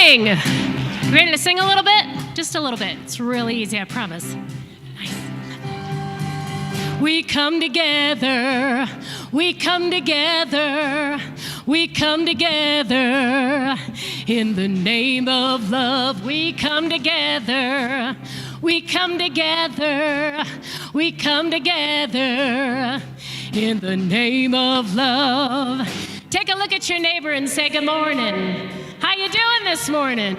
morning. You ready to sing a little bit? Just a little bit. It's really easy, I promise. Nice. We come together. We come together. We come together in the name of love. We come together. We come together. We come together in the name of love. Take a look at your neighbor and say good morning. How you doing this morning?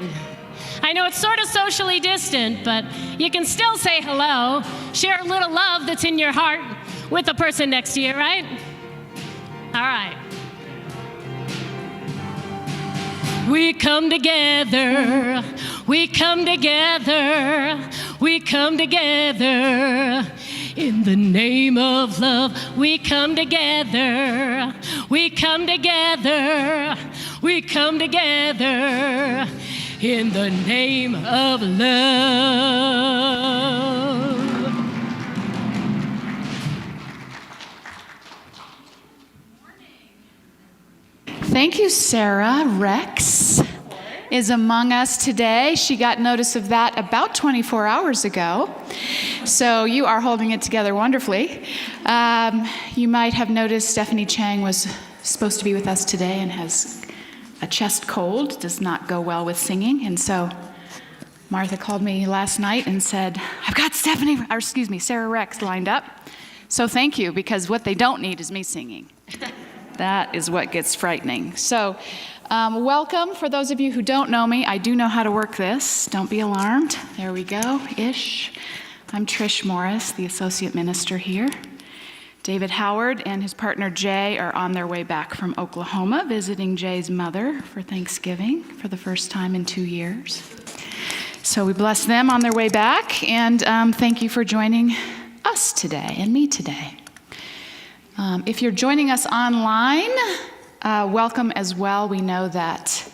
I know it's sort of socially distant, but you can still say hello. Share a little love that's in your heart with the person next to you, right? All right. We come together. We come together. We come together in the name of love. We come together. We come together. We come together in the name of love. Thank you, Sarah. Rex is among us today. She got notice of that about 24 hours ago. So you are holding it together wonderfully. You might have noticed Stephanie Chang was supposed to be with us today and has a chest cold, does not go well with singing. And so Martha called me last night and said, I've got Sarah Rex lined up. So thank you, because what they don't need is me singing. That is what gets frightening. So welcome. For those of you who don't know me, I do know how to work this. Don't be alarmed. There we go, ish. I'm Trish Morris, the Associate Minister here. David Howard and his partner Jay are on their way back from Oklahoma, visiting Jay's mother for Thanksgiving for the first time in 2 years. So we bless them on their way back, and thank you for joining us today and me today. If you're joining us online, welcome as well. We know that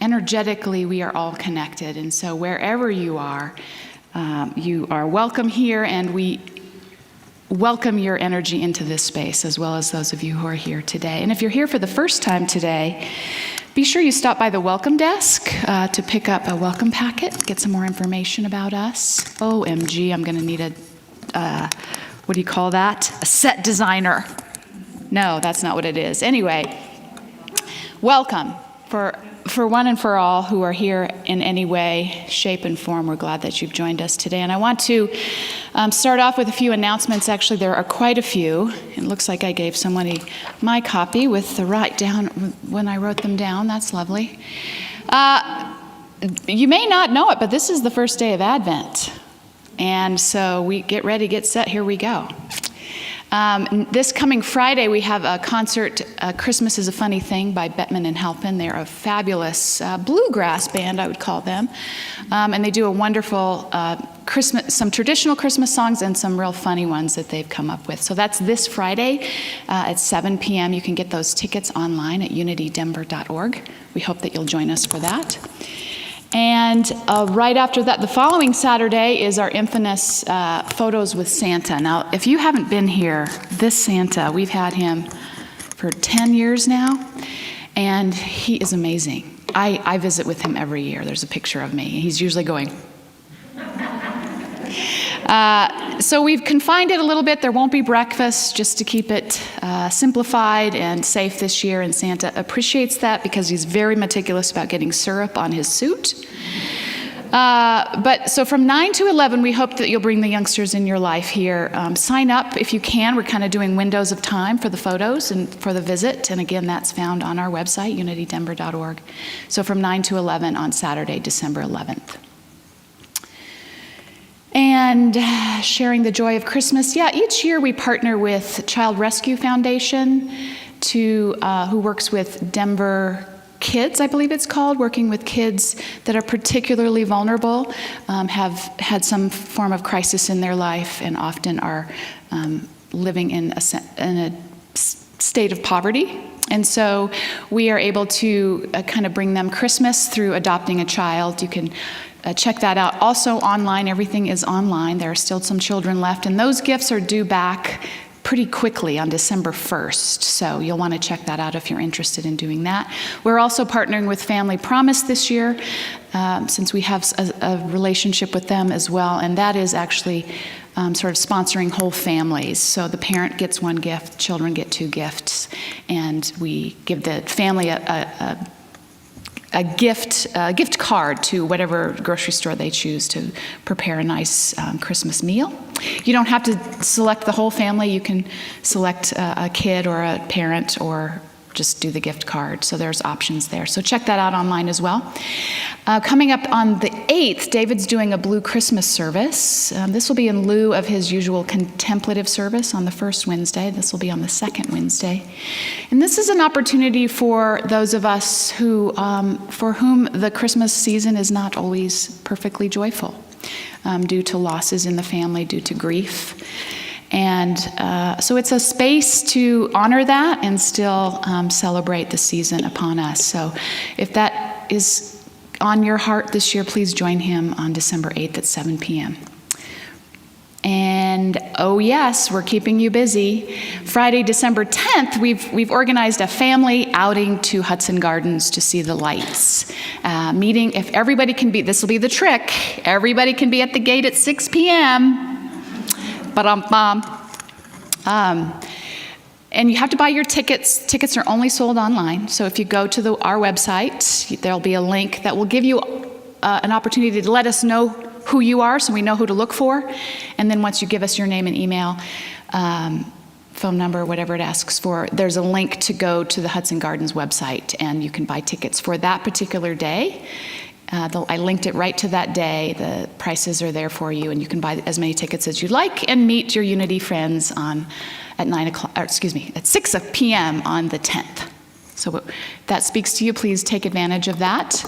energetically we are all connected, and so wherever you are welcome here, and we welcome your energy into this space, as well as those of you who are here today. And if you're here for the first time today, be sure you stop by the welcome desk to pick up a welcome packet, get some more information about us. OMG, I'm going to need what do you call that? A set designer. No, that's not what it is. Anyway, welcome for one and for all who are here in any way, shape, and form. We're glad that you've joined us today. And I want to start off with a few announcements. Actually, there are quite a few. It looks like I gave somebody my copy with the write down when I wrote them down. That's lovely. You may not know it, but this is the first day of Advent. And so we get ready, get set, here we go. This coming Friday, we have a concert, Christmas is a Funny Thing by Bettman and Halpin. They're a fabulous bluegrass band, I would call them. And they do a wonderful some traditional Christmas songs and some real funny ones that they've come up with. So that's this Friday at 7 p.m. You can get those tickets online at unitydenver.org. We hope that you'll join us for that. And right after that, the following Saturday is our infamous Photos with Santa. Now, if you haven't been here, this Santa, we've had him for 10 years now, and he is amazing. I visit with him every year. There's a picture of me. He's usually going. So we've confined it a little bit. There won't be breakfast, just to keep it simplified and safe this year, and Santa appreciates that because he's very meticulous about getting syrup on his suit. But so from 9 to 11, we hope that you'll bring the youngsters in your life here. Sign up if you can. We're kind of doing windows of time for the photos and for the visit, and again, that's found on our website, unitydenver.org. So from 9 to 11 on Saturday, December 11th. And sharing the joy of Christmas. Yeah, each year we partner with Child Rescue Foundation who works with Denver Kids, I believe it's called, working with kids that are particularly vulnerable, have had some form of crisis in their life, and often are living in a state of poverty. And so we are able to kind of bring them Christmas through adopting a child. You can check that out. Also online, everything is online. There are still some children left, and those gifts are due back pretty quickly on December 1st, so you'll want to check that out if you're interested in doing that. We're also partnering with Family Promise this year, since we have a relationship with them as well, and that is actually sort of sponsoring whole families. So the parent gets one gift, children get 2 gifts, and we give the family a gift card to whatever grocery store they choose to prepare a nice Christmas meal. You don't have to select the whole family. You can select a kid or a parent or just do the gift card. So there's options there. So check that out online as well. Coming up on the 8th, David's doing a Blue Christmas service. This will be in lieu of his usual contemplative service on the first Wednesday. This will be on the second Wednesday. And this is an opportunity for those of us who, for whom the Christmas season is not always perfectly joyful, due to losses in the family, due to grief. And so it's a space to honor that and still celebrate the season upon us. So if that is on your heart this year, please join him on December 8th at 7 p.m. And oh yes, we're keeping you busy. Friday, December 10th, we've organized a family outing to Hudson Gardens to see the lights. Meeting, if everybody can be, this will be the trick, everybody can be at the gate at 6 p.m. And you have to buy your tickets. Tickets are only sold online. So if you go to our website, there'll be a link that will give you an opportunity to let us know who you are so we know who to look for. And then once you give us your name and email, phone number, whatever it asks for, there's a link to go to the Hudson Gardens website and you can buy tickets for that particular day. I linked it right to that day. The prices are there for you, and you can buy as many tickets as you like and meet your Unity friends at 6 p.m. on the 10th. So if that speaks to you, please take advantage of that.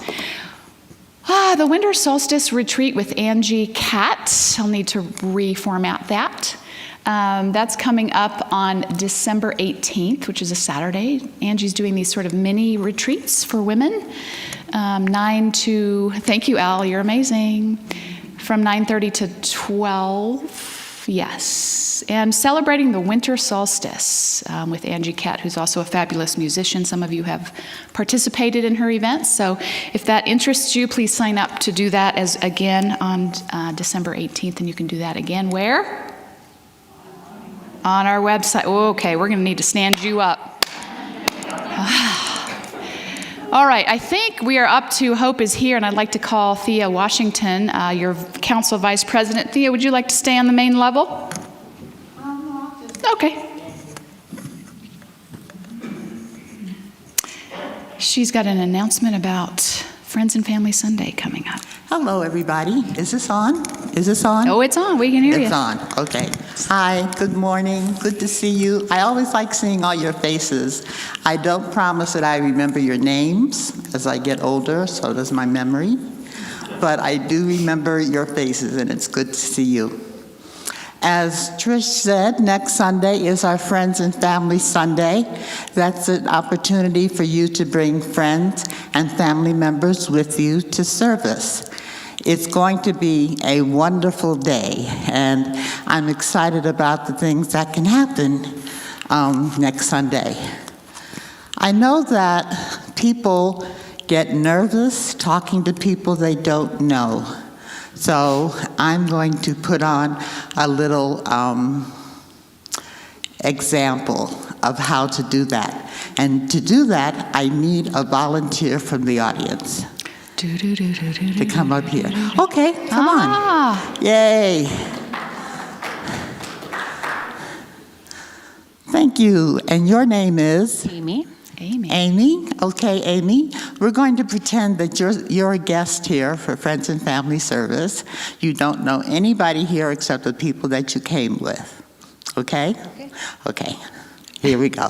The Winter Solstice Retreat with Angie Catt. I'll need to reformat that. That's coming up on December 18th, which is a Saturday. Angie's doing these sort of mini retreats for women. 9 to, thank you, Al, you're amazing. From 9:30 to 12, yes. And celebrating the winter solstice with Angie Catt, who's also a fabulous musician. Some of you have participated in her events. So if that interests you, please sign up to do that again on December 18th. And you can do that again where? On our website. Okay, we're going to need to stand you up. All right, I think we are up to Hope is here, and I'd like to call Thea Washington, your council vice president. Thea, would you like to stay on the main level? Okay. She's got an announcement about Friends and Family Sunday coming up. Hello, everybody. Is this on? Is this on? Oh, it's on. We can hear you. It's on. Okay. Hi. Good morning. Good to see you. I always like seeing all your faces. I don't promise that I remember your names as I get older, so does my memory. But I do remember your faces, and it's good to see you. As Trish said, next Sunday is our Friends and Family Sunday. That's an opportunity for you to bring friends and family members with you to service. It's going to be a wonderful day, and I'm excited about the things that can happen next Sunday. I know that people get nervous talking to people they don't know. So I'm going to put on a little example of how to do that. And to do that, I need a volunteer from the audience to come up here. Okay, come on. Yay. Thank you. And your name is? Amy. Amy. Okay, Amy. We're going to pretend that you're a guest here for Friends and Family Service. You don't know anybody here except the people that you came with. Okay? Okay. Here we go.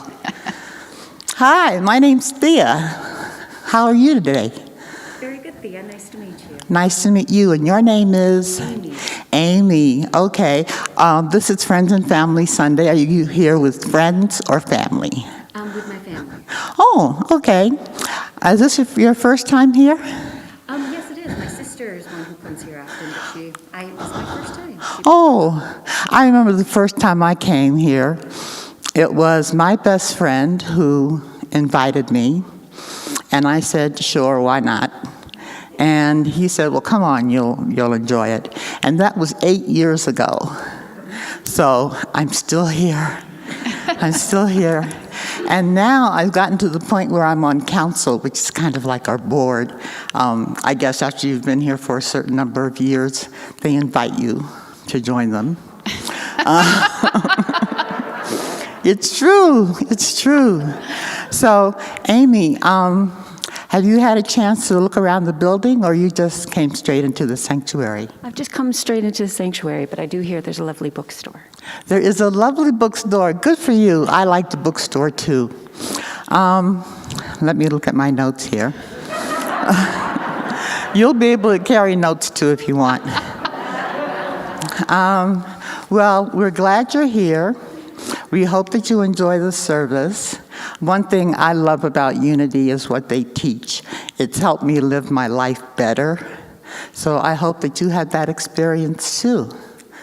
Hi, my name's Thea. How are you today? Very good, Thea. Nice to meet you. Nice to meet you. And your name is? Amy. Amy. Okay. This is Friends and Family Sunday. Are you here with friends or family? With my family. Oh, okay. Is this your first time here? Yes, it is. My sister is one who comes here often, but it was my first time. Oh, I remember the first time I came here. It was my best friend who invited me, and I said, sure, why not? And he said, well, come on, you'll enjoy it. And that was 8 years ago. So I'm still here. I'm still here. And now I've gotten to the point where I'm on council, which is kind of like our board. I guess after you've been here for a certain number of years, they invite you to join them. It's true. It's true. So, Amy, have you had a chance to look around the building, or you just came straight into the sanctuary? I've just come straight into the sanctuary, but I do hear there's a lovely bookstore. There is a lovely bookstore. Good for you. I like the bookstore, too. Let me look at my notes here. You'll be able to carry notes, too, if you want. Well, we're glad you're here. We hope that you enjoy the service. One thing I love about Unity is what they teach. It's helped me live my life better. So I hope that you had that experience too.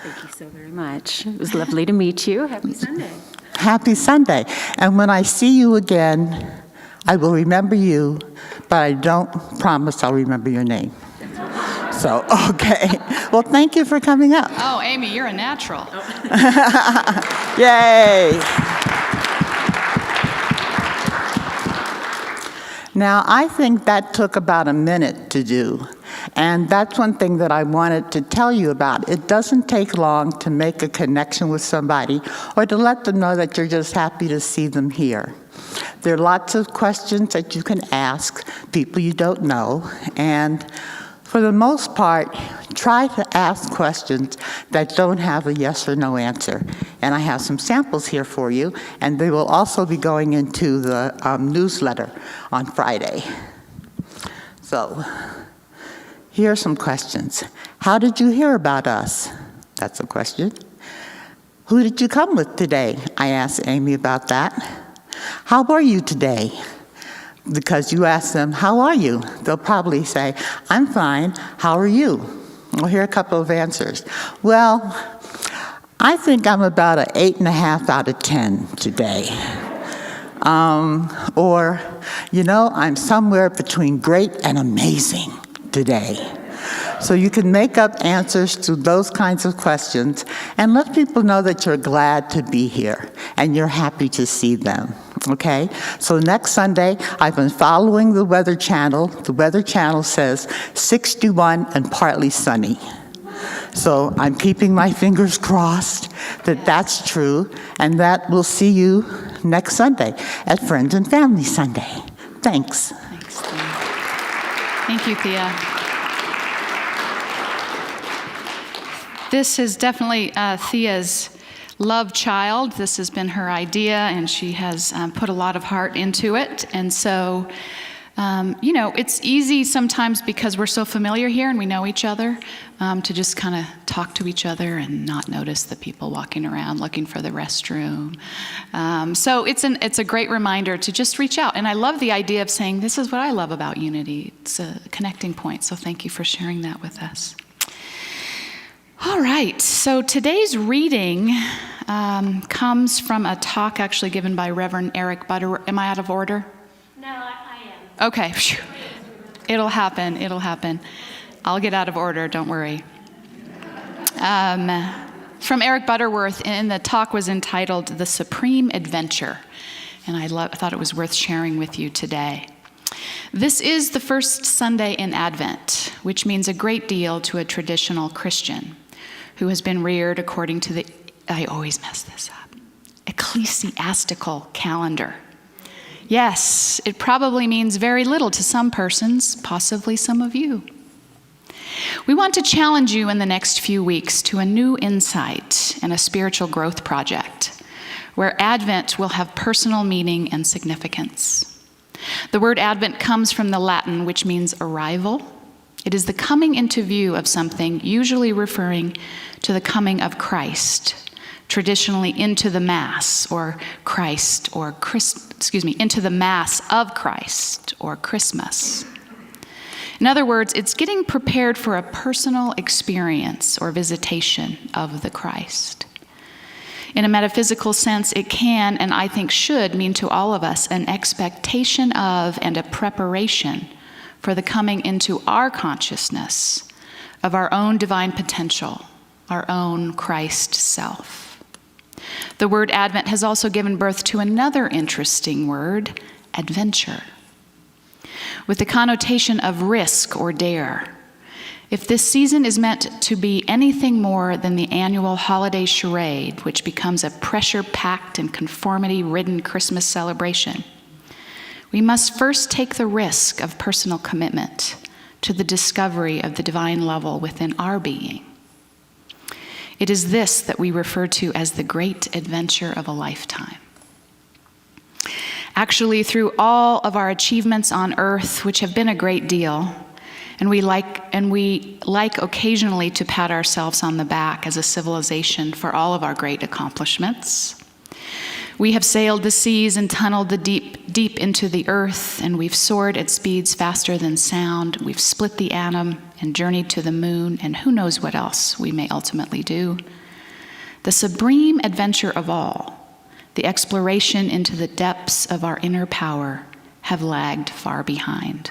Thank you so very much. It was lovely to meet you. Happy Sunday. Happy Sunday. And when I see you again, I will remember you, but I don't promise I'll remember your name. So, okay. Well, thank you for coming up. Oh, Amy, you're a natural. Yay. Now, I think that took about a minute to do. And that's one thing that I wanted to tell you about. It doesn't take long to make a connection with somebody or to let them know that you're just happy to see them here. There are lots of questions that you can ask people you don't know, and for the most part, try to ask questions that don't have a yes or no answer. And I have some samples here for you, and they will also be going into the newsletter on Friday. So, here are some questions. How did you hear about us? That's a question. Who did you come with today? I asked Amy about that. How are you today? Because you ask them, how are you? They'll probably say, I'm fine, how are you? We'll hear a couple of answers. Well, I think I'm about an 8.5 out of 10 today. Or, I'm somewhere between great and amazing today. So you can make up answers to those kinds of questions and let people know that you're glad to be here and you're happy to see them. Okay? So next Sunday, I've been following the Weather Channel. The Weather Channel says 61 and partly sunny. So I'm keeping my fingers crossed that that's true, and that we'll see you next Sunday at Friends and Family Sunday. Thanks. Thanks, Thea. Thank you, Thea. This is definitely Thea's love child. This has been her idea, and she has put a lot of heart into it. And so, it's easy sometimes because we're so familiar here and we know each other to just kind of talk to each other and not notice the people walking around looking for the restroom. So it's a great reminder to just reach out. And I love the idea of saying, this is what I love about Unity. It's a connecting point. So thank you for sharing that with us. All right, so today's reading comes from a talk actually given by Reverend Eric Butterworth. Am I out of order? No, I am. Okay, it'll happen. I'll get out of order, don't worry. From Eric Butterworth, and the talk was entitled The Supreme Adventure, and I thought it was worth sharing with you today. This is the first Sunday in Advent, which means a great deal to a traditional Christian who has been reared according to the, I always mess this up, ecclesiastical calendar. Yes, it probably means very little to some persons, possibly some of you. We want to challenge you in the next few weeks to a new insight and a spiritual growth project, where Advent will have personal meaning and significance. The word Advent comes from the Latin, which means arrival. It is the coming into view of something, usually referring to the coming of Christ, traditionally into the Mass or Christ or into the Mass of Christ or Christmas. In other words, it's getting prepared for a personal experience or visitation of the Christ. In a metaphysical sense, it can, and I think should, mean to all of us an expectation of and a preparation for the coming into our consciousness of our own divine potential, our own Christ self. The word Advent has also given birth to another interesting word, adventure, with the connotation of risk or dare. If this season is meant to be anything more than the annual holiday charade, which becomes a pressure-packed and conformity-ridden Christmas celebration, we must first take the risk of personal commitment to the discovery of the divine level within our being. It is this that we refer to as the great adventure of a lifetime. Actually, through all of our achievements on earth, which have been a great deal, and we like occasionally to pat ourselves on the back as a civilization for all of our great accomplishments. We have sailed the seas and tunneled the deep into the earth, and we've soared at speeds faster than sound. We've split the atom and journeyed to the moon, and who knows what else we may ultimately do. The supreme adventure of all, the exploration into the depths of our inner power, have lagged far behind.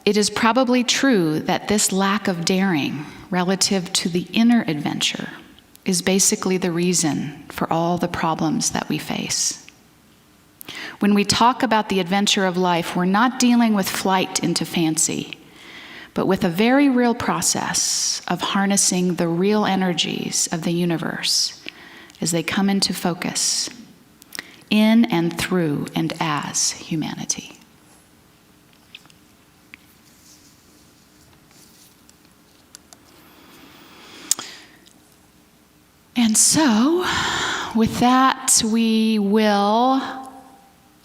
It is probably true that this lack of daring relative to the inner adventure is basically the reason for all the problems that we face. When we talk about the adventure of life, we're not dealing with flight into fancy, but with a very real process of harnessing the real energies of the universe as they come into focus in and through and as humanity. And so, with that, we will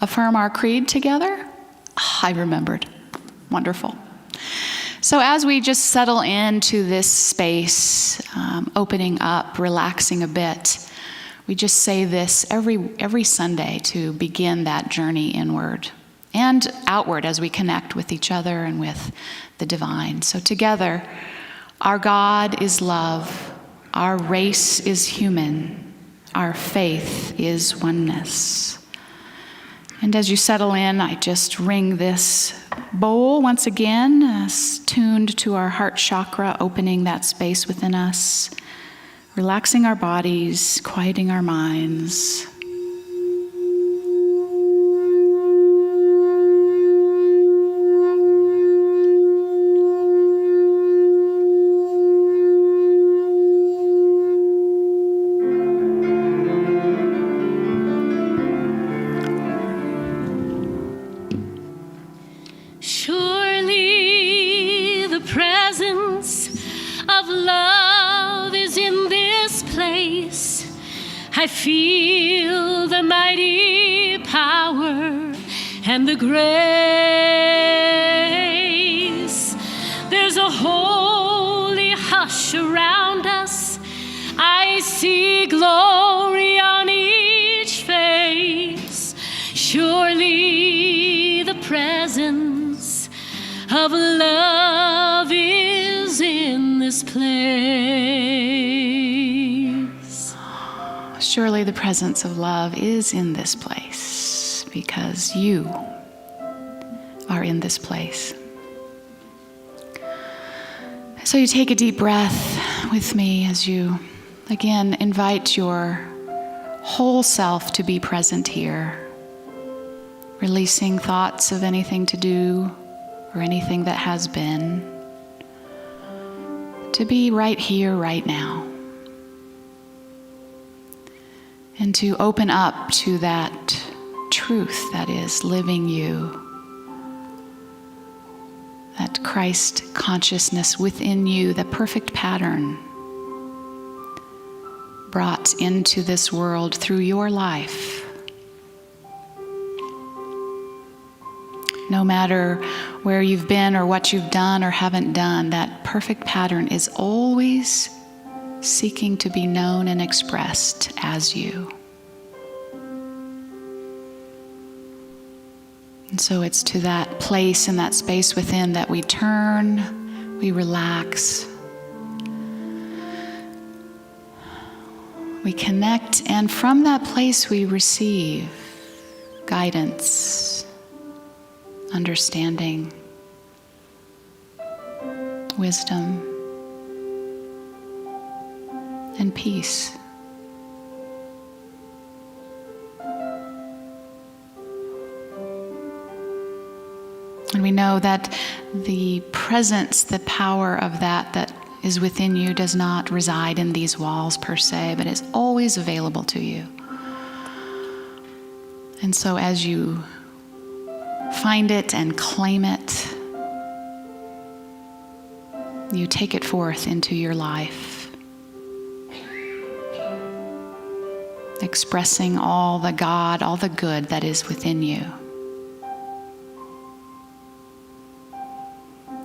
affirm our creed together. I remembered. Wonderful. So as we just settle into this space, opening up, relaxing a bit, we just say this every Sunday to begin that journey inward and outward as we connect with each other and with the divine. So together, our God is love. Our race is human. Our faith is oneness. And as you settle in, I just ring this bowl once again, tuned to our heart chakra, opening that space within us, relaxing our bodies, quieting our minds. Surely the presence of love is in this place. I feel the mighty power and the grace. There's a holy hush around us. I see glory on each face. Surely the presence of love is in this place. Surely the presence of love is in this place because you are in this place. So you take a deep breath with me as you again invite your whole self to be present here, releasing thoughts of anything to do or anything that has been, to be right here, right now, and to open up to that truth that is living you, that Christ consciousness within you, the perfect pattern brought into this world through your life. No matter where you've been or what you've done or haven't done, that perfect pattern is always seeking to be known and expressed as you. And so it's to that place and that space within that we turn, we relax, We connect, and from that place we receive guidance, understanding, wisdom, and peace. And we know that the presence, the power of that is within you does not reside in these walls per se, but is always available to you. And so as you find it and claim it, you take it forth into your life, expressing all the God, all the good that is within you.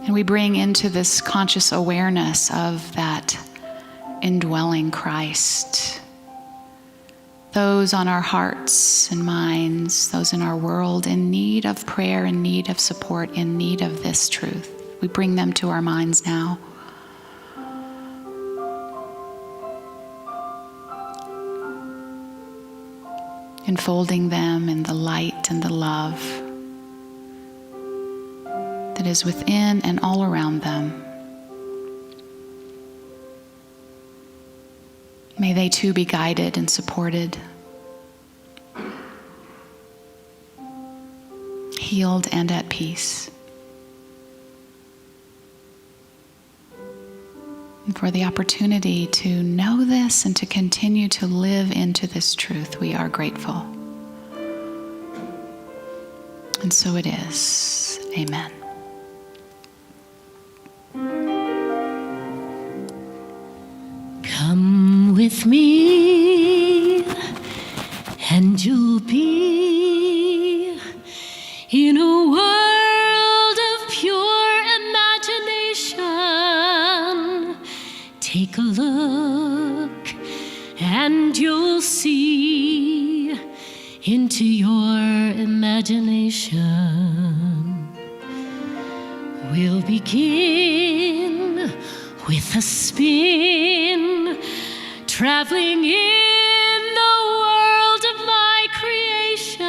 And we bring into this conscious awareness of that indwelling Christ, those on our hearts and minds, those in our world in need of prayer, in need of support, in need of this truth. We bring them to our minds now. Enfolding them in the light and the love that is within and all around them. May they too be guided and supported, healed and at peace. And for the opportunity to know this and to continue to live into this truth, we are grateful. And so it is. Amen. Come with me, and you'll be in a world of pure imagination. Take a look, and you'll see into your imagination. We'll begin with a spin, traveling in the world of my creation.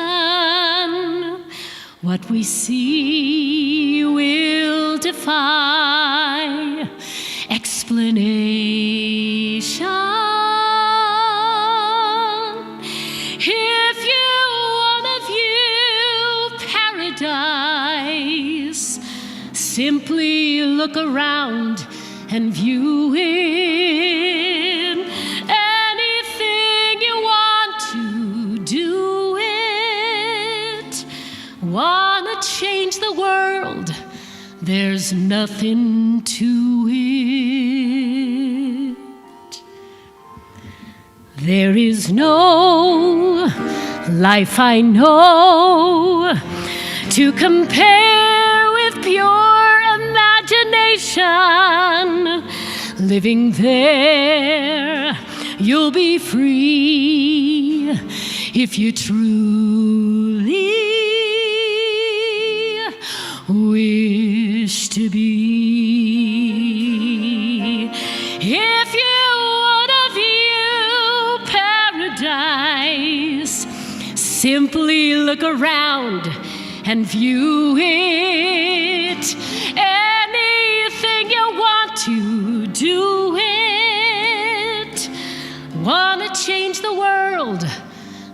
What we see will defy explanation. If you want to view paradise, simply look around and view it. Anything you want to do it. Wanna change the world? There's nothing to it. There is no life I know to compare with pure imagination. Living there, you'll be free if you truly wish to be. If you want to view paradise, simply look around and view it. Anything you want to do it. Want to change the world?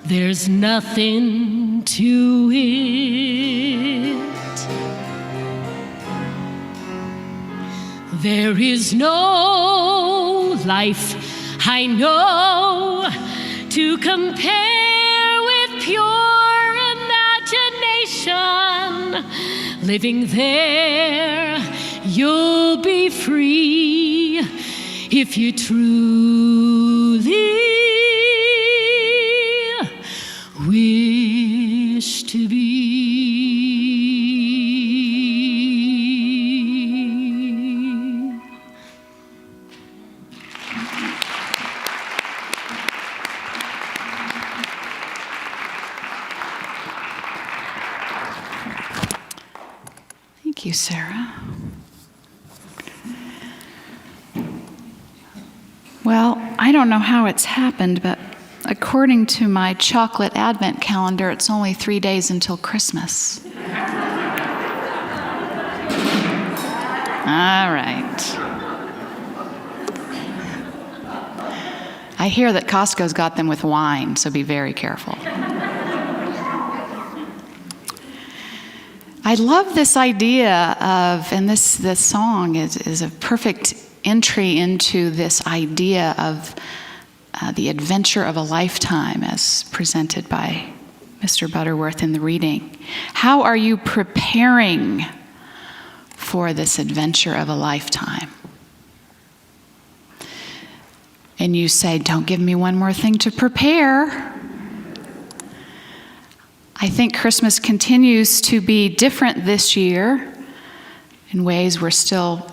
There's nothing to it. There is no life I know to compare with pure imagination. Living there, you'll be free if you truly wish to be. Thank you, Sarah. Well, I don't know how it's happened, but according to my chocolate advent calendar, it's only 3 days until Christmas. All right. I hear that Costco's got them with wine, so be very careful. I love this idea of, and this song is a perfect entry into this idea of the adventure of a lifetime as presented by Mr. Butterworth in the reading. How are you preparing for this adventure of a lifetime? And you say, don't give me one more thing to prepare. I think Christmas continues to be different this year in ways we're still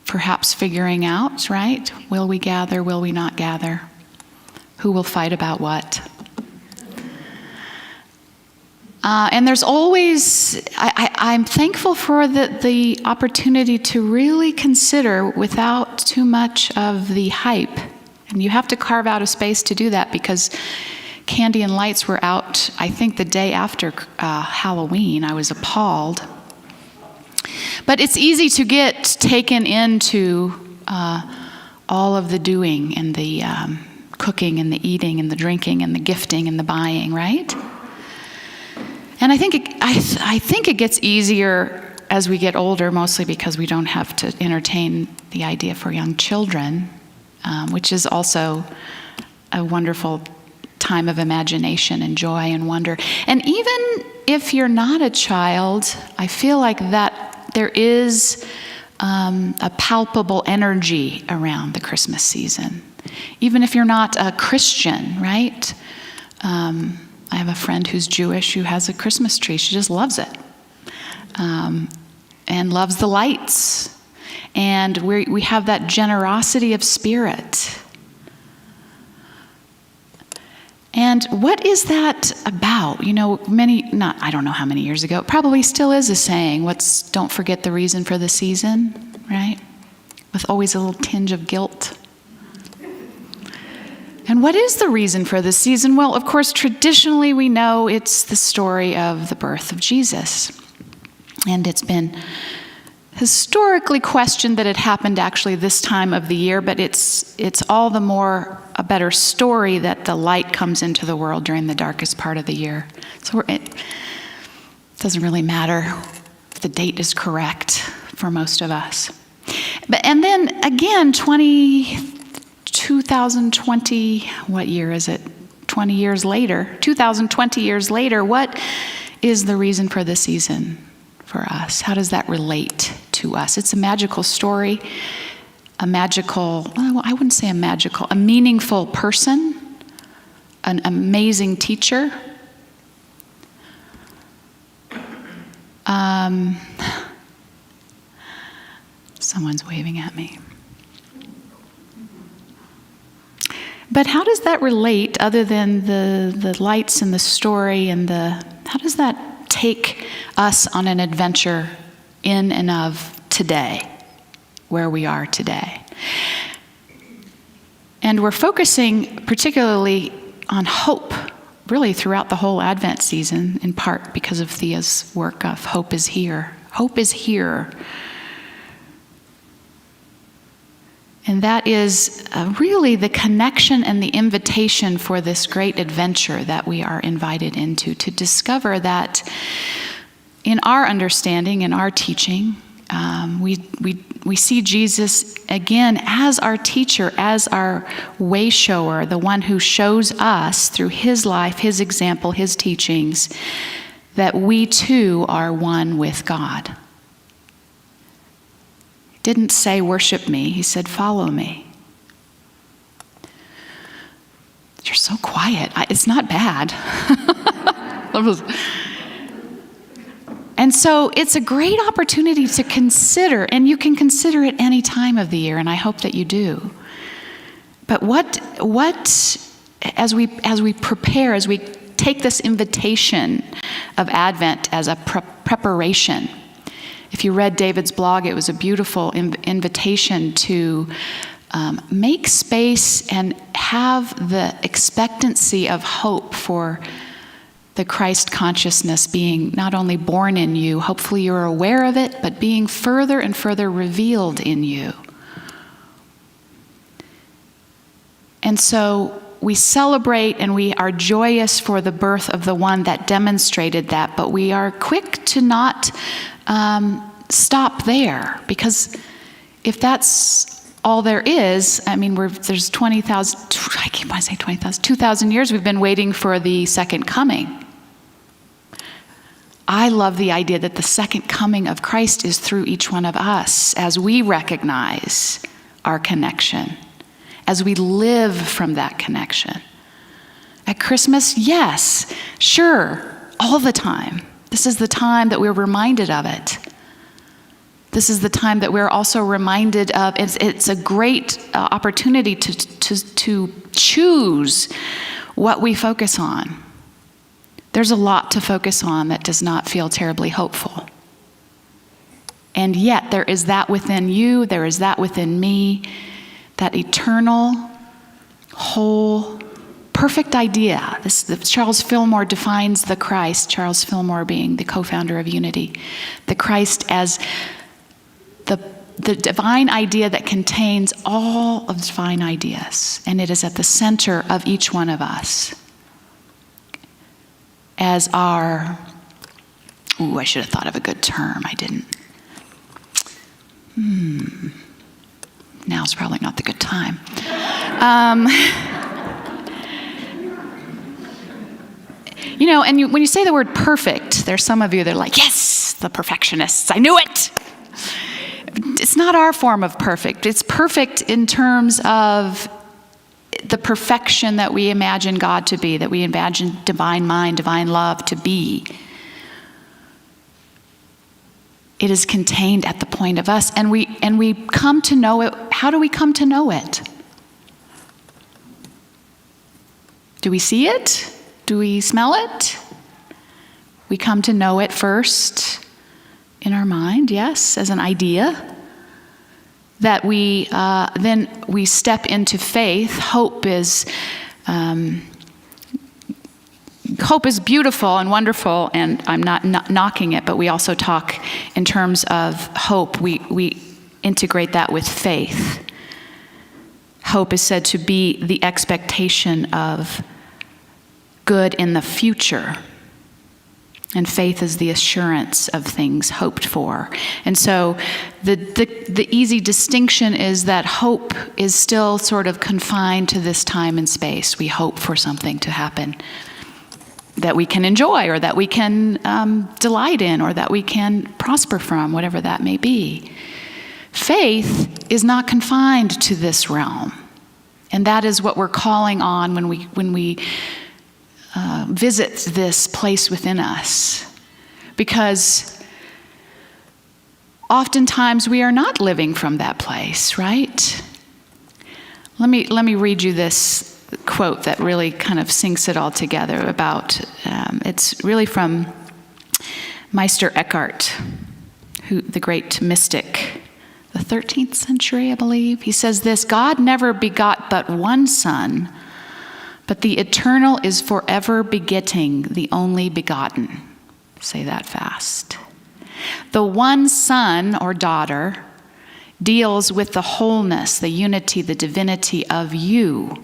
perhaps figuring out, right? Will we gather? Will we not gather? Who will fight about what? And there's always, I'm thankful for the opportunity to really consider without too much of the hype. And you have to carve out a space to do that because candy and lights were out, I think, the day after Halloween. I was appalled. But it's easy to get taken into all of the doing and the cooking and the eating and the drinking and the gifting and the buying, right? And I think it gets easier as we get older, mostly because we don't have to entertain the idea for young children, which is also a wonderful time of imagination and joy and wonder. And even if you're not a child, I feel like that there is a palpable energy around the Christmas season. Even if you're not a Christian, right? I have a friend who's Jewish who has a Christmas tree. She just loves it. And loves the lights. And we have that generosity of spirit. And what is that about? You know, I don't know how many years ago, it probably still is a saying, don't forget the reason for the season, right? With always a little tinge of guilt. And what is the reason for the season? Well, of course, traditionally we know it's the story of the birth of Jesus. And it's been historically questioned that it happened actually this time of the year, but it's all the more a better story that the light comes into the world during the darkest part of the year. So it doesn't really matter if the date is correct for most of us. And then again, 2020, what year is it? 20 years later, 2020 years later, what is the reason for the season for us? How does that relate to us? It's a magical story, a meaningful person, an amazing teacher. Someone's waving at me. But how does that relate, other than the lights and the story and how does that take us on an adventure in and of today, where we are today? And we're focusing particularly on hope, really throughout the whole Advent season, in part because of Thea's work of Hope is Here. Hope is here. And that is really the connection and the invitation for this great adventure that we are invited into, to discover that in our understanding, in our teaching, we see Jesus again as our teacher, as our way shower, the one who shows us through his life, his example, his teachings, that we too are one with God. He didn't say, worship me. He said, follow me. You're so quiet. It's not bad. And so it's a great opportunity to consider, and you can consider it any time of the year, and I hope that you do. But what as we prepare, as we take this invitation of Advent as a preparation. If you read David's blog, it was a beautiful invitation to make space and have the expectancy of hope for the Christ consciousness being not only born in you, hopefully you're aware of it, but being further and further revealed in you. And so we celebrate and we are joyous for the birth of the one that demonstrated that, but we are quick to not stop there, because if that's all there is, I mean, there's 20,000, I keep wanting to say 20,000, 2,000 years we've been waiting for the second coming. I love the idea that the second coming of Christ is through each one of us as we recognize our connection, as we live from that connection. At Christmas, yes, sure, all the time. This is the time that we're reminded of it. This is the time that we're also reminded of. It's a great opportunity to choose what we focus on. There's a lot to focus on that does not feel terribly hopeful. And yet there is that within you, there is that within me, that eternal, whole, perfect idea. Charles Fillmore defines the Christ, Charles Fillmore being the co-founder of Unity, the Christ as the divine idea that contains all of divine ideas, and it is at the center of each one of us. As our, I should have thought of a good term, I didn't. Now's probably not the good time. When you say the word perfect, there's some of you that are like, yes, the perfectionists, I knew it. It's not our form of perfect. It's perfect in terms of the perfection that we imagine God to be, that we imagine divine mind, divine love to be. It is contained at the point of us, and we come to know it. How do we come to know it? Do we see it? Do we smell it? We come to know it first in our mind, yes, as an idea. That then we step into faith. Hope is beautiful and wonderful, and I'm not knocking it, but we also talk in terms of hope. We integrate that with faith. Hope is said to be the expectation of good in the future. And faith is the assurance of things hoped for. And so the easy distinction is that hope is still sort of confined to this time and space. We hope for something to happen that we can enjoy, or that we can delight in, or that we can prosper from, whatever that may be. Faith is not confined to this realm. And that is what we're calling on when we visit this place within us, because oftentimes we are not living from that place, right? Let me read you this quote that really kind of sinks it all together about, it's really from Meister Eckhart, the great mystic, the 13th century, I believe. He says this: God never begot but one son, but the eternal is forever begetting the only begotten. Say that fast. The one son or daughter deals with the wholeness, the unity, the divinity of you,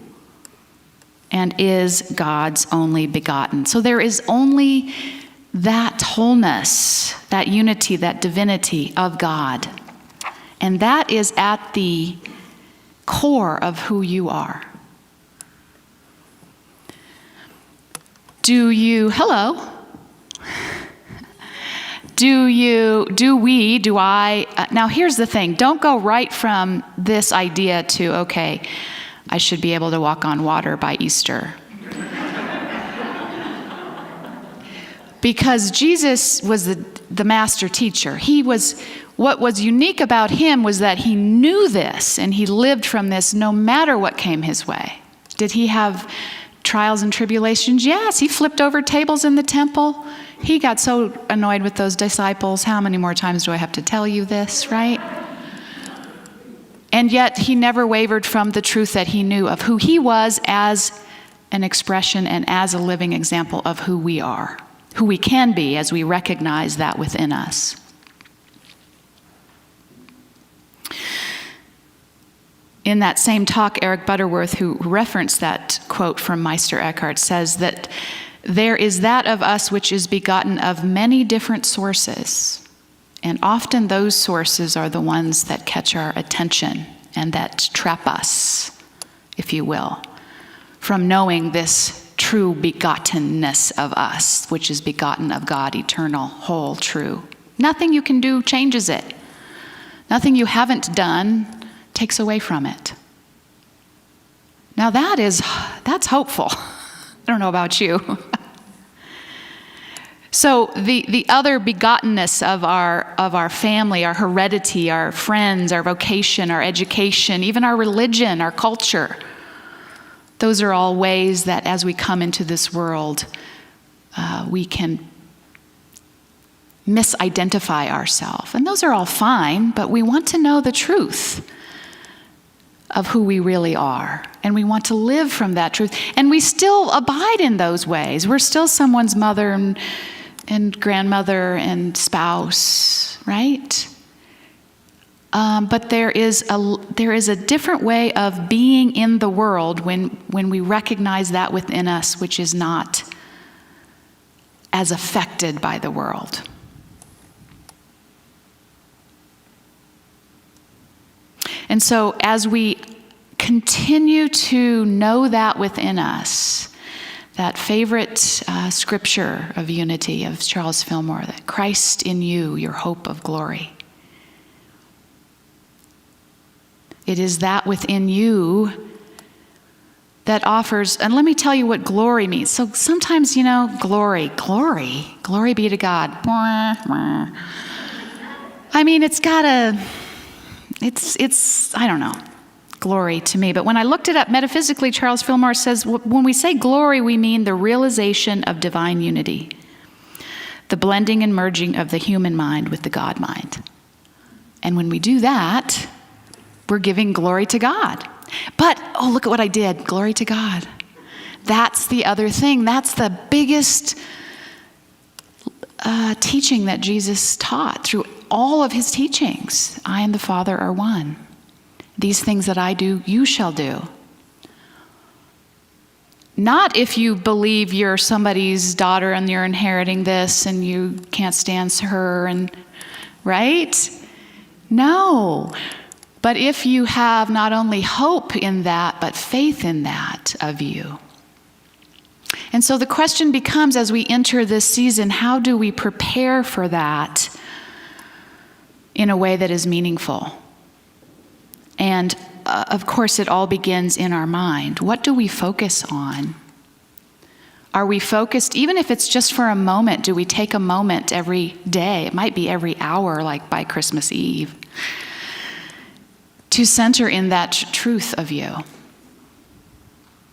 and is God's only begotten. So there is only that wholeness, that unity, that divinity of God. And that is at the core of who you are. Do I, now here's the thing, don't go right from this idea to, okay, I should be able to walk on water by Easter. Because Jesus was the master teacher. What was unique about him was that he knew this, and he lived from this no matter what came his way. Did he have trials and tribulations? Yes, he flipped over tables in the temple. He got so annoyed with those disciples. How many more times do I have to tell you this, right? And yet he never wavered from the truth that he knew of who he was as an expression and as a living example of who we are, who we can be as we recognize that within us. In that same talk, Eric Butterworth, who referenced that quote from Meister Eckhart, says that there is that of us which is begotten of many different sources, and often those sources are the ones that catch our attention and that trap us, if you will, from knowing this true begottenness of us, which is begotten of God, eternal, whole, true. Nothing you can do changes it. Nothing you haven't done takes away from it. Now that's hopeful. I don't know about you. So the other begottenness of our family, our heredity, our friends, our vocation, our education, even our religion, our culture, those are all ways that as we come into this world, we can misidentify ourselves. And those are all fine, but we want to know the truth of who we really are. And we want to live from that truth. And we still abide in those ways. We're still someone's mother and grandmother and spouse, right? But there is a different way of being in the world when we recognize that within us, which is not as affected by the world. And so as we continue to know that within us, that favorite scripture of unity of Charles Fillmore, that Christ in you, your hope of glory. It is that within you that offers, and let me tell you what glory means. So sometimes, glory be to God. I mean, it's I don't know, glory to me. But when I looked it up metaphysically, Charles Fillmore says, when we say glory, we mean the realization of divine unity, the blending and merging of the human mind with the God mind. And when we do that, we're giving glory to God. But, look at what I did. Glory to God. That's the other thing. That's the biggest teaching that Jesus taught through all of his teachings. I and the Father are one. These things that I do, you shall do. Not if you believe you're somebody's daughter and you're inheriting this and you can't stand her, and right? No. But if you have not only hope in that, but faith in that of you. And so the question becomes, as we enter this season, how do we prepare for that in a way that is meaningful? And of course, it all begins in our mind. What do we focus on? Are we focused, even if it's just for a moment, do we take a moment every day? It might be every hour, like by Christmas Eve, to center in that truth of you.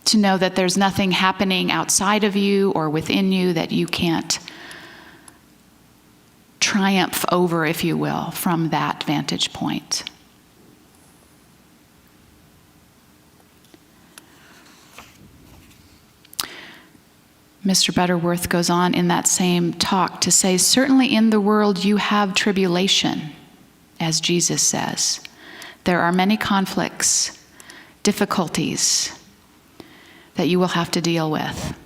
To know that there's nothing happening outside of you or within you that you can't triumph over, if you will, from that vantage point. Mr. Butterworth goes on in that same talk to say, certainly in the world you have tribulation, as Jesus says. There are many conflicts, difficulties that you will have to deal with.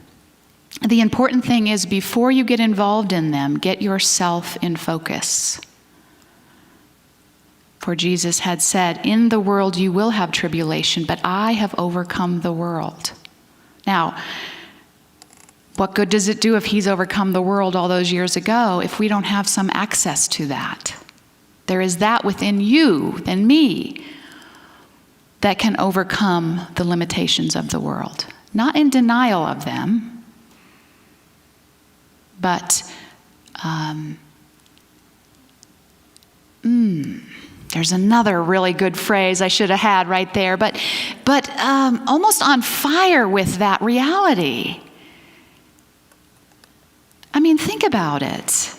The important thing is, before you get involved in them, get yourself in focus. For Jesus had said, in the world you will have tribulation, but I have overcome the world. Now, what good does it do if he's overcome the world all those years ago if we don't have some access to that? There is that within you and me that can overcome the limitations of the world. Not in denial of them, but there's another really good phrase I should have had right there, but almost on fire with that reality. I mean, think about it.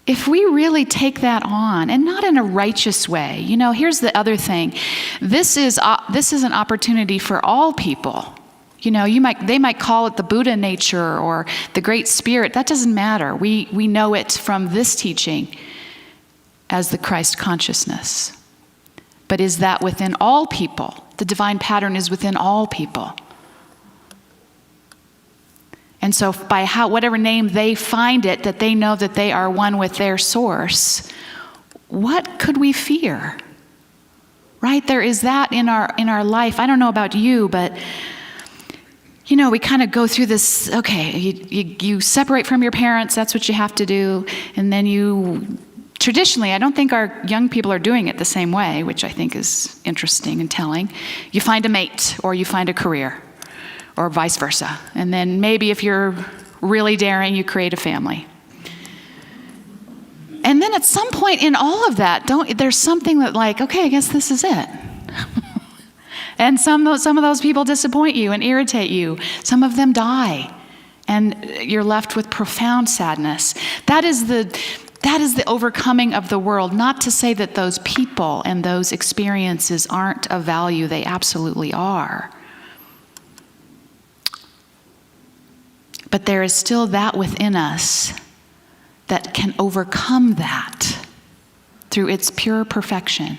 if we really take that on, and not in a righteous way, here's the other thing. This is an opportunity for all people. They might call it the Buddha nature or the Great Spirit. That doesn't matter. We know it from this teaching as the Christ consciousness. But is that within all people? The divine pattern is within all people. And so by whatever name they find it, that they know that they are one with their source, what could we fear? Right? There is that in our life. I don't know about you, but we kind of go through this, okay, you separate from your parents, that's what you have to do, and then traditionally, I don't think our young people are doing it the same way, which I think is interesting and telling. You find a mate, or you find a career, or vice versa. And then maybe if you're really daring, you create a family. And then at some point in all of that, there's something that okay, I guess this is it. And some of those people disappoint you and irritate you. Some of them die, and you're left with profound sadness. That is the overcoming of the world. Not to say that those people and those experiences aren't of value. They absolutely are. But there is still that within us that can overcome that through its pure perfection.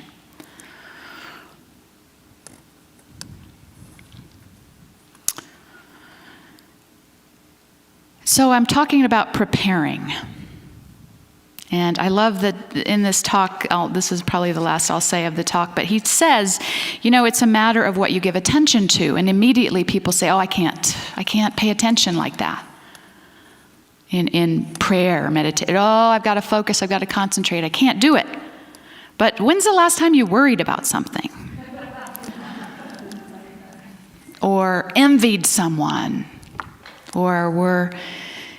So I'm talking about preparing. And I love that in this talk, this is probably the last I'll say of the talk, but he says, it's a matter of what you give attention to. And immediately people say, I can't pay attention like that. In prayer, meditation, I've got to focus, I've got to concentrate, I can't do it. But when's the last time you worried about something? Or envied someone? Or were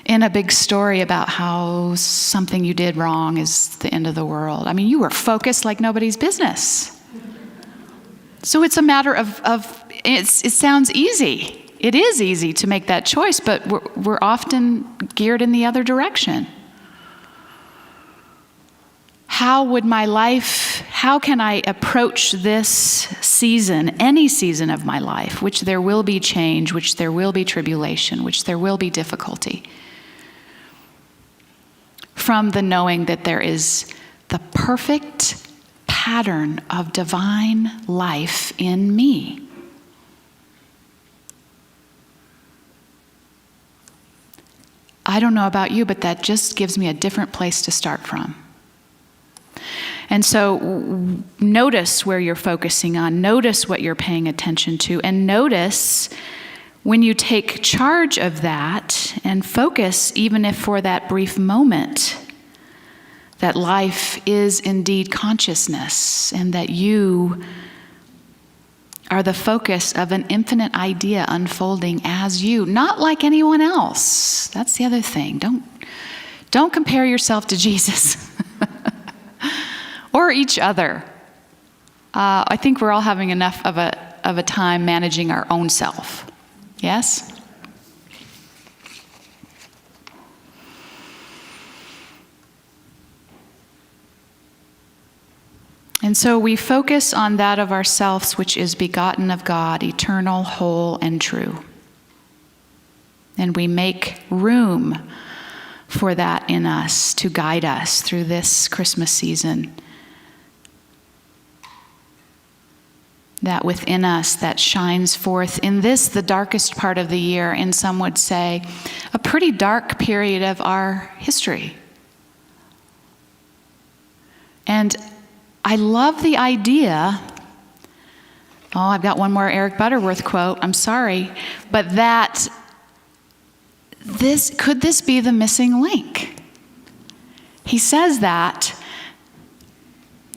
in a big story about how something you did wrong is the end of the world. I mean, you were focused like nobody's business. So it's a matter of it sounds easy. It is easy to make that choice, but we're often geared in the other direction. How can I approach this season, any season of my life, which there will be change, which there will be tribulation, which there will be difficulty, from the knowing that there is the perfect pattern of divine life in me? I don't know about you, but that just gives me a different place to start from. And so notice where you're focusing on, notice what you're paying attention to, and notice when you take charge of that and focus, even if for that brief moment, that life is indeed consciousness and that you are the focus of an infinite idea unfolding as you, not like anyone else. That's the other thing. Don't compare yourself to Jesus. Or each other. I think we're all having enough of a time managing our own self. Yes? And so we focus on that of ourselves which is begotten of God, eternal, whole, and true. And we make room for that in us to guide us through this Christmas season. That within us that shines forth in this, the darkest part of the year, and some would say, a pretty dark period of our history. And I love the idea, I've got one more Eric Butterworth quote, I'm sorry, but that could this be the missing link? He says that,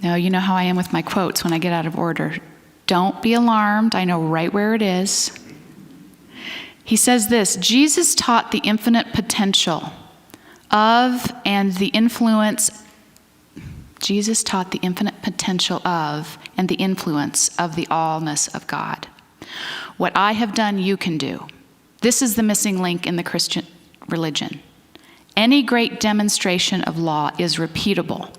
now you know how I am with my quotes when I get out of order. Don't be alarmed, I know right where it is. He says this, Jesus taught the infinite potential of and the influence, Jesus taught the infinite potential of and the influence of the allness of God. What I have done, you can do. This is the missing link in the Christian religion. Any great demonstration of law is repeatable.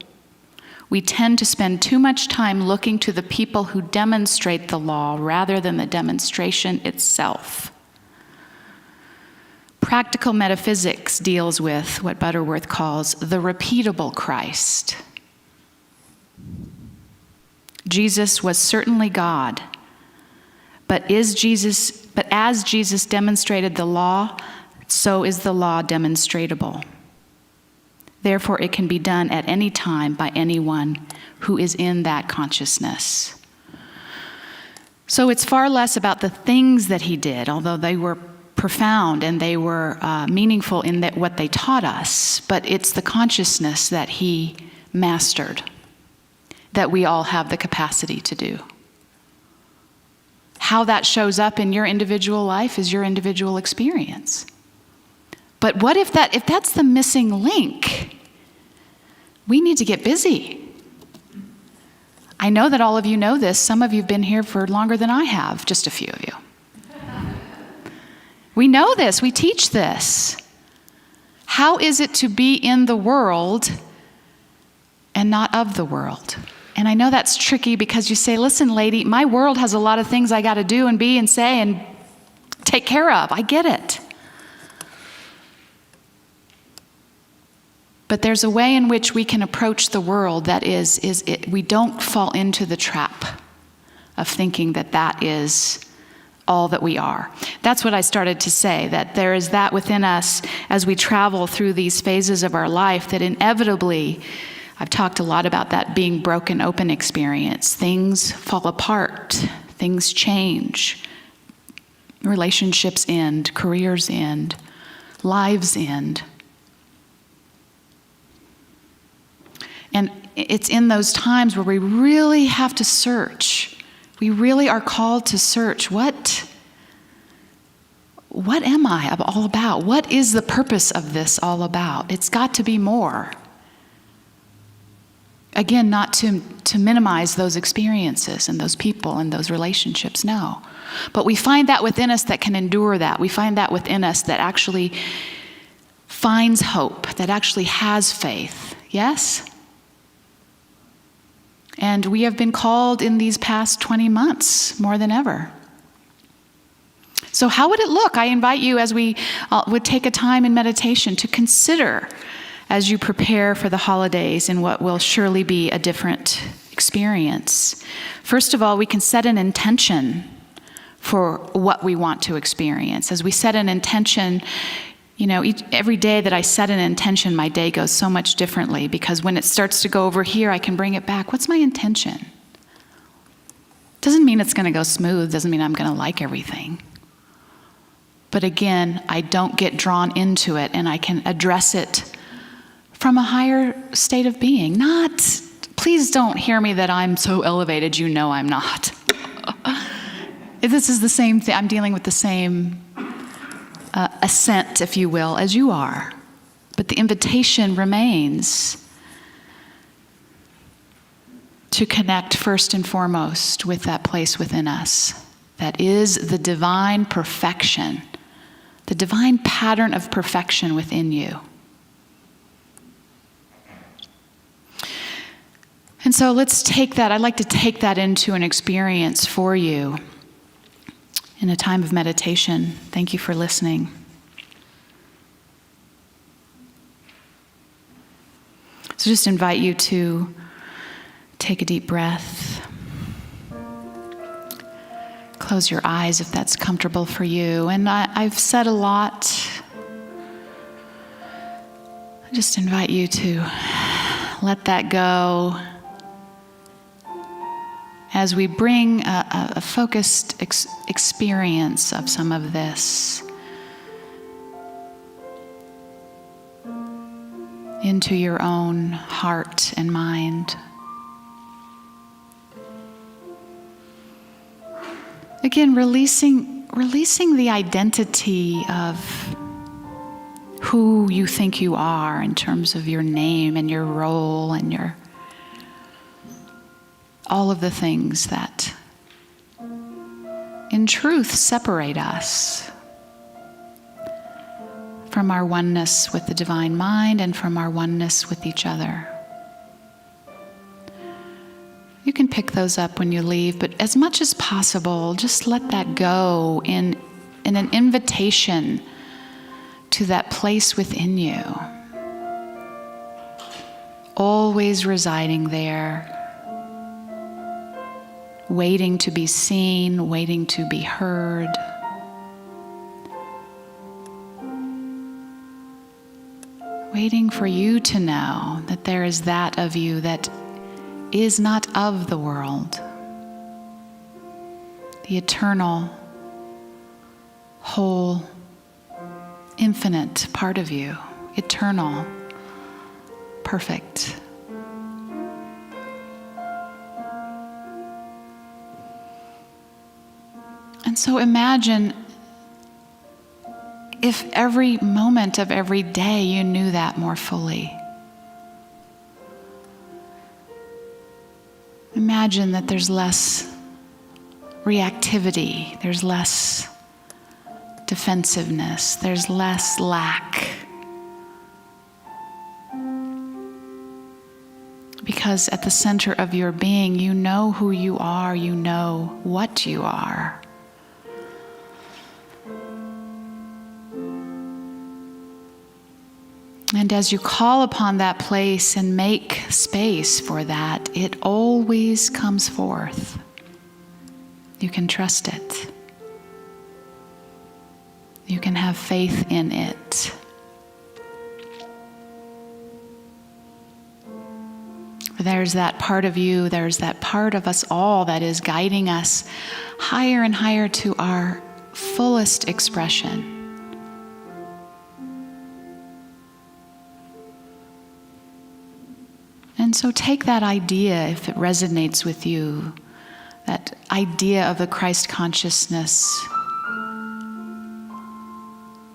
We tend to spend too much time looking to the people who demonstrate the law rather than the demonstration itself. Practical metaphysics deals with what Butterworth calls the repeatable Christ. Jesus was certainly God, but as Jesus demonstrated the law, so is the law demonstratable. Therefore, it can be done at any time by anyone who is in that consciousness. So it's far less about the things that he did, although they were profound and they were meaningful in that what they taught us, but it's the consciousness that he mastered that we all have the capacity to do. How that shows up in your individual life is your individual experience. But what if that's the missing link? We need to get busy. I know that all of you know this. Some of you have been here for longer than I have, just a few of you. We know this. We teach this. How is it to be in the world and not of the world? And I know that's tricky because you say, listen, lady, my world has a lot of things I got to do and be and say and take care of. I get it. But there's a way in which we can approach the world that we don't fall into the trap of thinking that is all that we are. That's what I started to say, that there is that within us as we travel through these phases of our life that inevitably, I've talked a lot about that being broken open experience. Things fall apart, things change, relationships end, careers end, lives end. And it's in those times where we really have to search. We really are called to search. What am I all about? What is the purpose of this all about? It's got to be more. Again, not to minimize those experiences and those people and those relationships, no. But we find that within us that can endure that. We find that within us that actually finds hope, that actually has faith. Yes? And we have been called in these past 20 months more than ever. So how would it look? I invite you, as we would take a time in meditation, to consider as you prepare for the holidays in what will surely be a different experience. First of all, we can set an intention for what we want to experience. As we set an intention, every day that I set an intention, my day goes so much differently, because when it starts to go over here, I can bring it back. What's my intention? Doesn't mean it's going to go smooth, doesn't mean I'm going to like everything. But again, I don't get drawn into it, and I can address it from a higher state of being. Please don't hear me that I'm so elevated, I'm not. This is the same thing. I'm dealing with the same ascent, if you will, as you are. But the invitation remains to connect first and foremost with that place within us that is the divine perfection, the divine pattern of perfection within you. And so let's take that. I'd like to take that into an experience for you in a time of meditation. Thank you for listening. So just invite you to take a deep breath. Close your eyes if that's comfortable for you. And I've said a lot. I just invite you to let that go as we bring a focused experience of some of this into your own heart and mind. Again, releasing the identity of who you think you are in terms of your name and your role and all of the things that in truth separate us from our oneness with the divine mind and from our oneness with each other. You can pick those up when you leave, but as much as possible, just let that go in an invitation to that place within you, always residing there, waiting to be seen, waiting to be heard. Waiting for you to know that there is that of you that is not of the world. The eternal, whole, infinite part of you. Eternal, perfect. And so imagine if every moment of every day you knew that more fully. Imagine that there's less reactivity, there's less defensiveness, there's less lack. Because at the center of your being, you know who you are, you know what you are. And as you call upon that place and make space for that, it always comes forth. You can trust it. You can have faith in it. There's that part of you, there's that part of us all that is guiding us higher and higher to our fullest expression. And so take that idea, if it resonates with you, that idea of the Christ consciousness,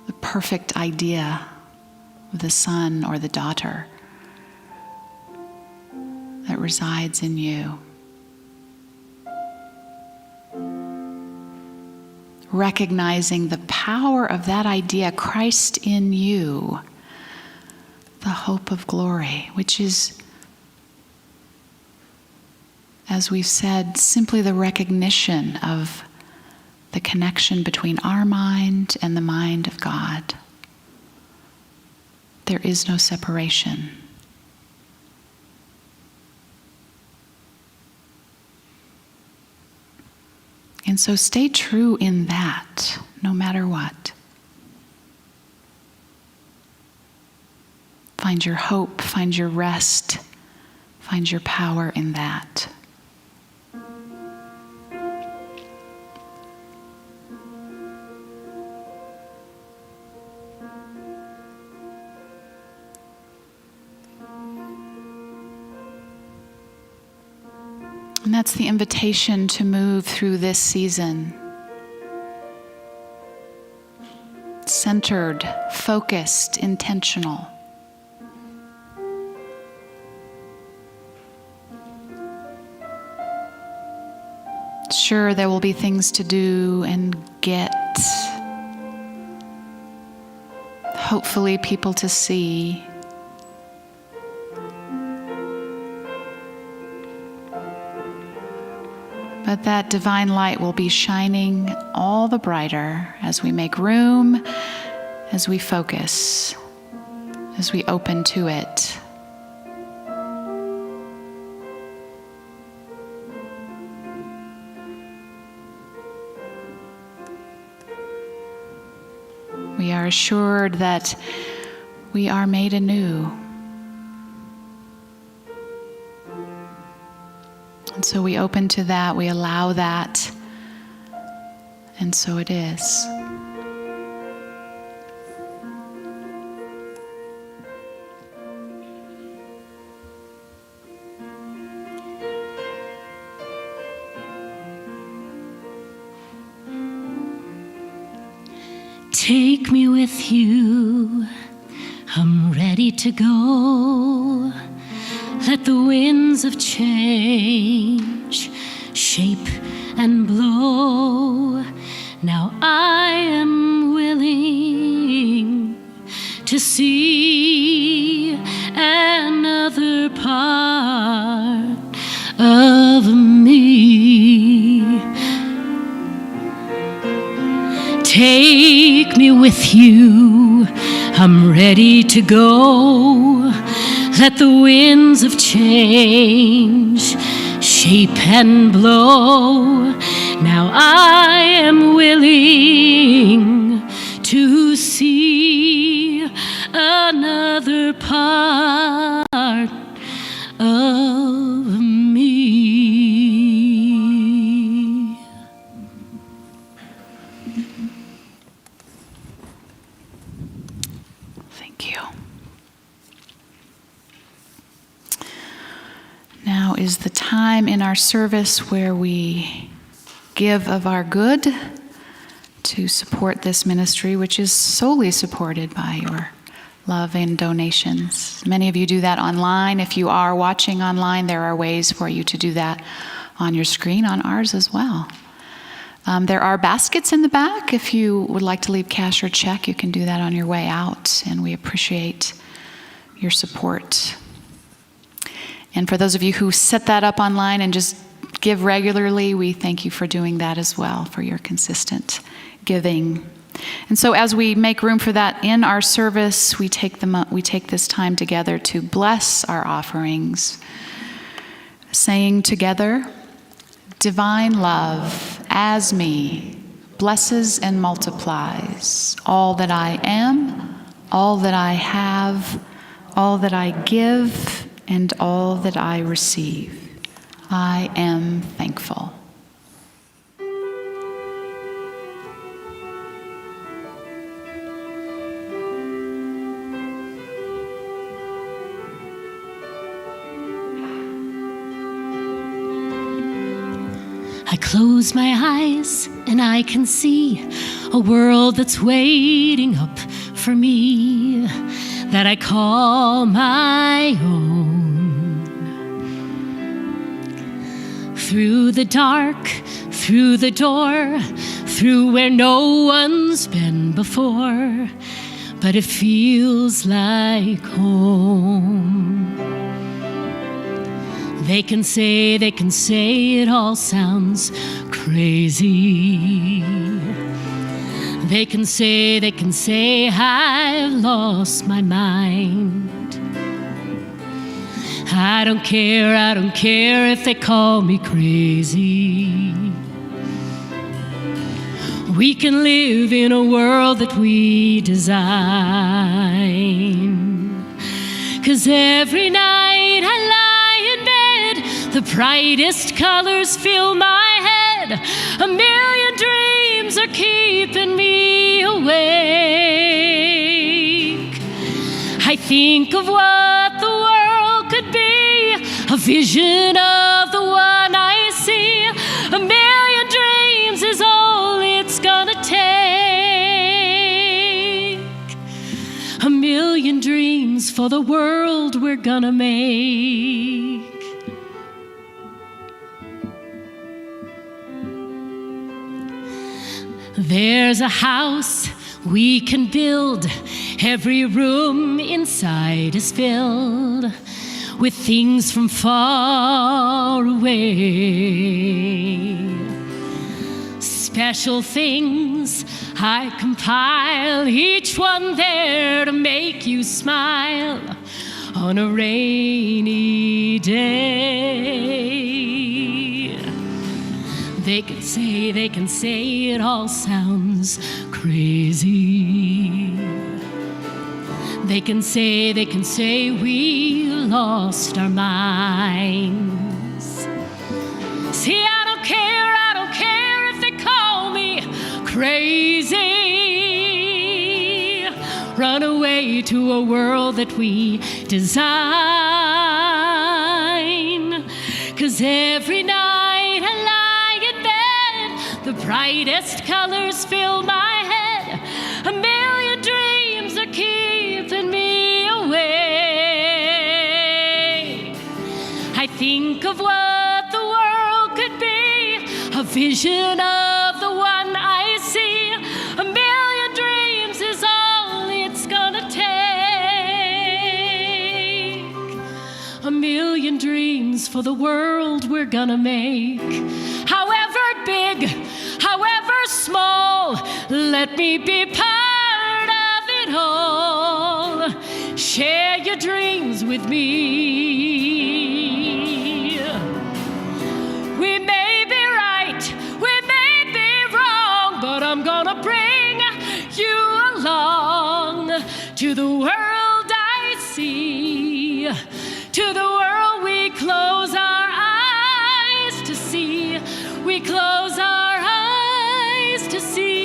the perfect idea of the son or the daughter that resides in you. Recognizing the power of that idea, Christ in you, the hope of glory, which is, as we've said, simply the recognition of the connection between our mind and the mind of God. There is no separation. And so stay true in that, no matter what. Find your hope, find your rest, find your power in that. And that's the invitation to move through this season. Centered, focused, intentional. Sure, there will be things to do and get. Hopefully, people to see. But that divine light will be shining all the brighter as we make room, as we focus, as we open to it. We are assured that we are made anew. And so we open to that, we allow that, and so it is. Take me with you, I'm ready to go. Let the winds of change shape and blow. Now I am willing to see another part of me. Take me with you, I'm ready to go. Let the winds of change shape and blow. Now I am willing to see another part of me. Thank you. Now is the time in our service where we give of our good to support this ministry, which is solely supported by your love and donations. Many of you do that online. If you are watching online, there are ways for you to do that on your screen, on ours as well. There are baskets in the back. If you would like to leave cash or check, you can do that on your way out, and we appreciate your support. And for those of you who set that up online and just give regularly, we thank you for doing that as well, for your consistent giving. And so as we make room for that in our service, we take this time together to bless our offerings, saying together, divine love as me blesses and multiplies all that I am, all that I have, all that I give, and all that I receive. I am thankful. I close my eyes and I can see a world that's waiting up for me, that I call my own. Through the dark, through the door, through where no one's been before, but it feels like home. They can say it all sounds crazy. They can say I've lost my mind. I don't care if they call me crazy. We can live in a world that we design. 'Cause every night I lie in bed, the brightest colors fill my head. A million dreams are keeping me awake. I think of what the world could be, a vision of the one I see. A million dreams is all it's gonna take. A million dreams for the world we're gonna make. There's a house we can build. Every room inside is filled with things from far away. Special things I compile, each one there to make you smile on a rainy day. They can say it all sounds crazy. They can say we lost our minds. See, I don't care if they call me crazy. Run away to a world that we design. 'Cause every night I lie in bed, the brightest colors fill my head. A million dreams are keeping me awake. I think of what the world could be, a vision of the one I see. A million dreams is all it's gonna take. dreams for the world we're gonna make. However big, however small, let me be part of it all. Share your dreams with me. We may be right, we may be wrong, but I'm gonna bring you along to the world I see, to the world we close our eyes to see, we close our eyes to see.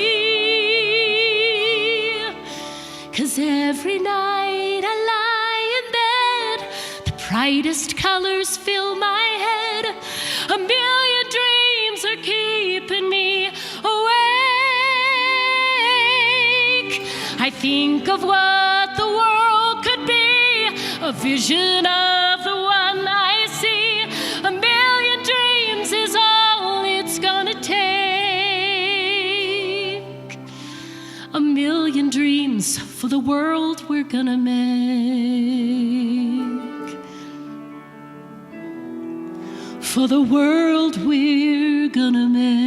'Cause every night I lie in bed, the brightest colors fill my head, a million dreams are keeping me awake. I think of what the world could be, a vision of the one I see. A million dreams is all it's gonna take. A million dreams for the world we're gonna make. For the world we're gonna make.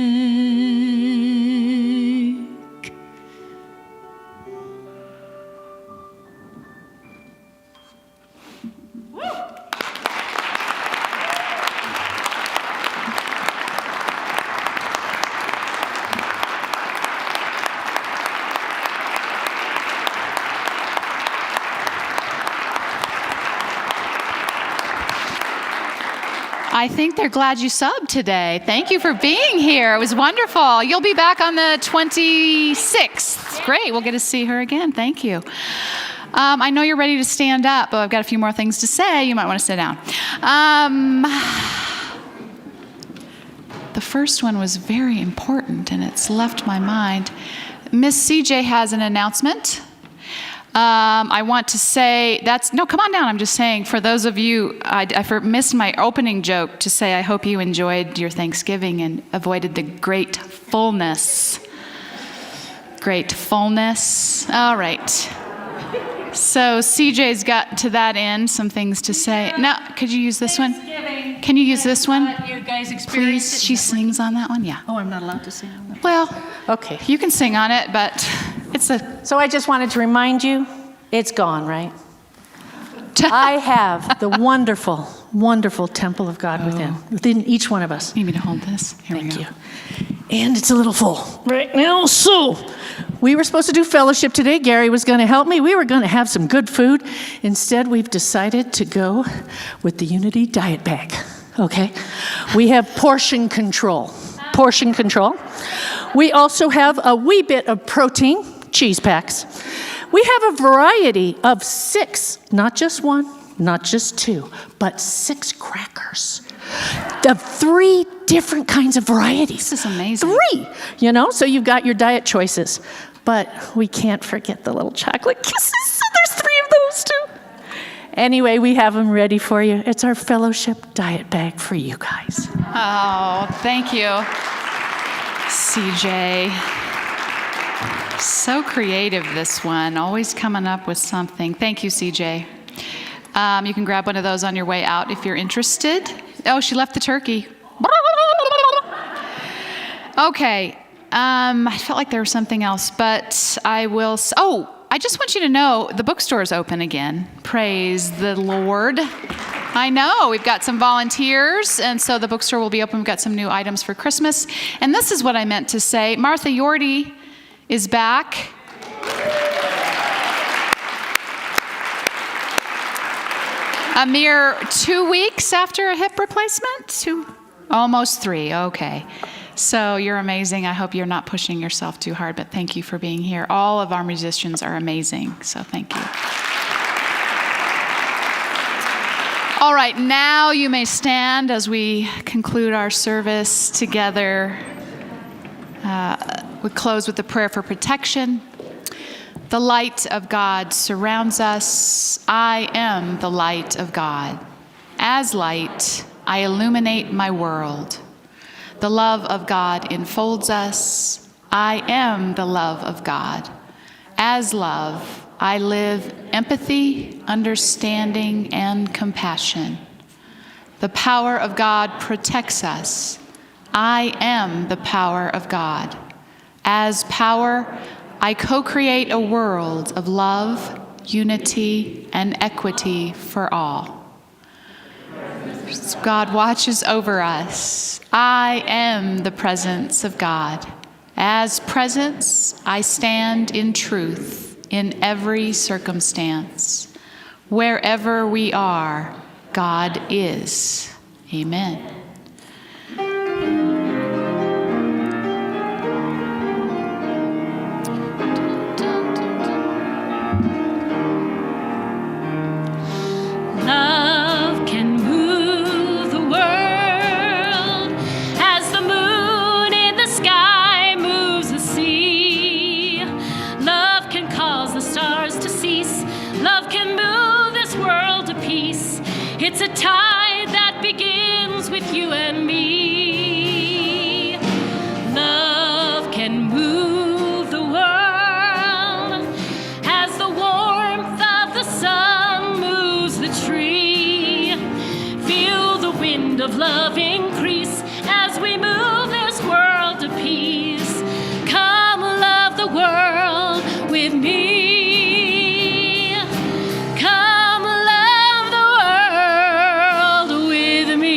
I think they're glad you subbed today. Thank you for being here. It was wonderful. You'll be back on the 26th. Great. We'll get to see her again. Thank you. I know you're ready to stand up, but I've got a few more things to say. You might want to sit down. The first one was very important, and it's left my mind. Miss CJ has an announcement. I want to say no, come on down. I'm just saying, for those of you, I missed my opening joke to say I hope you enjoyed your Thanksgiving and avoided the great fullness. Great fullness. All right. So CJ's got to that end some things to say. Now, could you use this one? Can you use this one? You guys experience Please. She sings on that one? Yeah. Oh, I'm not allowed to sing on that. Well, Okay. you can sing on it, but it's a... So I just wanted to remind you, it's gone, right? I have the wonderful, wonderful temple of God within each one of us. You need me to hold this? Here we Thank go. you. And it's a little full right now. So we were supposed to do fellowship today. Gary was going to help me. We were going to have some good food. Instead, we've decided to go with the Unity diet bag. Okay? We have portion control. Portion control. We also have a wee bit of protein, cheese packs. We have a variety of 6, not just 1, not just 2, but 6 crackers. Of 3 different kinds of varieties. This is amazing. 3, so you've got your diet choices. But we can't forget the little chocolate kisses, so there's 3 of those too. Anyway, we have them ready for you. It's our fellowship diet bag for you guys. Oh, thank you, CJ. So creative, this one. Always coming up with something. Thank you, CJ. You can grab one of those on your way out if you're interested. Oh, she left the turkey. Okay. I felt like there was something else, but I will... I just want you to know the bookstore is open again. Praise the Lord. I know. We've got some volunteers, and so the bookstore will be open. We've got some new items for Christmas. And this is what I meant to say. Martha Yorty is back. A mere 2 weeks after a hip replacement? Almost 3, okay. So you're amazing. I hope you're not pushing yourself too hard, but thank you for being here. All of our musicians are amazing, so thank you. All right, now you may stand as we conclude our service together. We close with a prayer for protection. The light of God surrounds us. I am the light of God. As light, I illuminate my world. The love of God enfolds us. I am the love of God. As love, I live empathy, understanding, and compassion. The power of God protects us. I am the power of God. As power, I co-create a world of love, unity, and equity for all. God watches over us. I am the presence of God. As presence, I stand in truth in every circumstance. Wherever we are, God is. Amen. Love can move the world as the moon in the sky moves the sea. Love can cause the stars to cease. Love can move this world to peace. It's a tide that begins with you and me. Love can move the world as the warmth of the sun moves the tree. Feel the wind of love increase as we move this world to peace. Come love the world with me. Come love the world with me.